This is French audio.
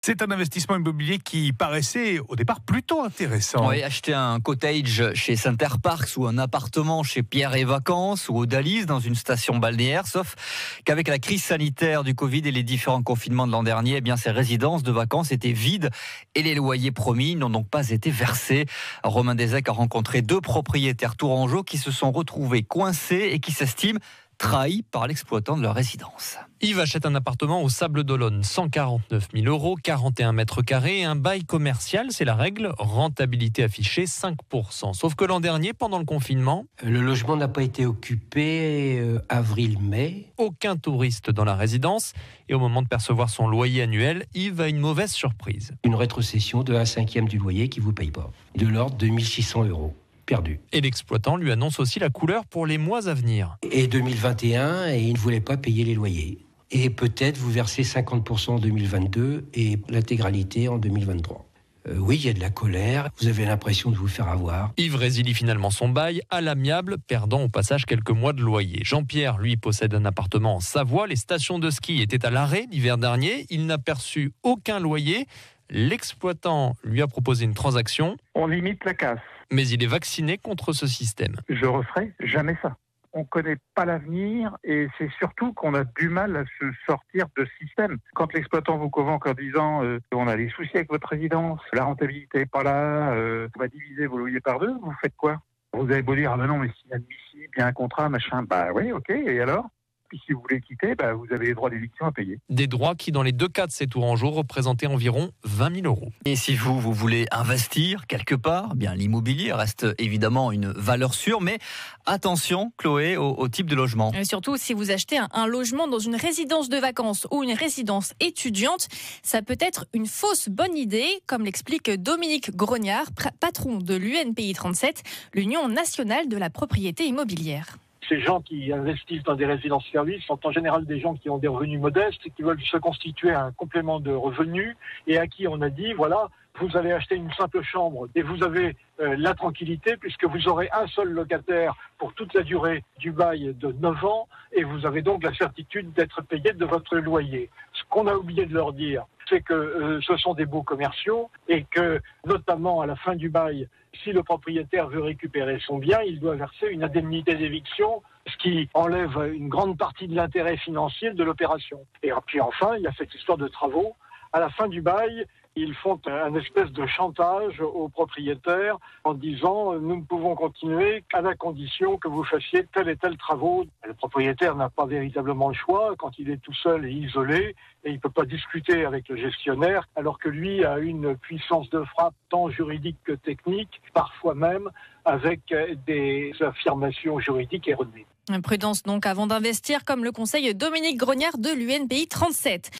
C'est un investissement immobilier qui paraissait au départ plutôt intéressant. Oui, acheter un cottage chez Center Parcs ou un appartement chez Pierre et Vacances ou Odalis dans une station balnéaire, sauf qu'avec la crise sanitaire du Covid et les différents confinements de l'an dernier, ces résidences de vacances étaient vides et les loyers promis n'ont donc pas été versés. Romain Desec a rencontré 2 propriétaires tourangeaux qui se sont retrouvés coincés et qui s'estiment trahis par l'exploitant de leur résidence. Yves achète un appartement au Sable d'Olonne, 149 000 €, 41 mètres carrés, un bail commercial, c'est la règle, rentabilité affichée 5%. Sauf que l'an dernier, pendant le confinement, le logement n'a pas été occupé avril-mai. Aucun touriste dans la résidence et au moment de percevoir son loyer annuel, Yves a une mauvaise surprise. Une rétrocession de 1/5 du loyer qui ne vous paye pas, de l'ordre de 1 600 €. Perdu. Et l'exploitant lui annonce aussi la couleur pour les mois à venir. Et 2021, et il ne voulait pas payer les loyers. Et peut-être vous versez 50% en 2022 et l'intégralité en 2023. Oui, il y a de la colère, vous avez l'impression de vous faire avoir. Yves résilie finalement son bail à l'amiable, perdant au passage quelques mois de loyer. Jean-Pierre, lui, possède un appartement en Savoie. Les stations de ski étaient à l'arrêt l'hiver dernier. Il n'a perçu aucun loyer. L'exploitant lui a proposé une transaction. On limite la casse. Mais il est vacciné contre ce système. Je referai jamais ça. On ne connaît pas l'avenir et c'est surtout qu'on a du mal à se sortir de ce système. Quand l'exploitant vous convoque en disant on a des soucis avec votre résidence, la rentabilité n'est pas là, on va diviser vos loyers par 2, vous faites quoi? Vous avez beau dire ah ben non mais c'est inadmissible, il y a un contrat, machin, bah oui ok, et alors? Puis si vous voulez quitter, vous avez les droits d'éviction à payer. Des droits qui, dans les 2 cas de ces tourangeaux, représentaient environ 20 000 €. Et si vous voulez investir quelque part, l'immobilier reste évidemment une valeur sûre, mais attention, Chloé, au type de logement. Et surtout, si vous achetez un logement dans une résidence de vacances ou une résidence étudiante, ça peut être une fausse bonne idée, comme l'explique Dominique Grognard, patron de l'UNPI 37, l'Union nationale de la propriété immobilière. Ces gens qui investissent dans des résidences-services sont en général des gens qui ont des revenus modestes, qui veulent se constituer un complément de revenus et à qui on a dit, voilà, vous allez acheter une simple chambre et vous avez la tranquillité puisque vous aurez un seul locataire pour toute la durée du bail de 9 ans et vous avez donc la certitude d'être payé de votre loyer. Ce qu'on a oublié de leur dire, c'est que ce sont des baux commerciaux et que, notamment à la fin du bail, si le propriétaire veut récupérer son bien, il doit verser une indemnité d'éviction, ce qui enlève une grande partie de l'intérêt financier de l'opération. Et puis enfin, il y a cette histoire de travaux. À la fin du bail, ils font un espèce de chantage aux propriétaires en disant « nous ne pouvons continuer qu'à la condition que vous fassiez tel et tel travaux ». Le propriétaire n'a pas véritablement le choix quand il est tout seul et isolé et il ne peut pas discuter avec le gestionnaire alors que lui a une puissance de frappe tant juridique que technique, parfois même avec des affirmations juridiques erronées. Prudence donc avant d'investir, comme le conseille Dominique Grognard de l'UNPI 37.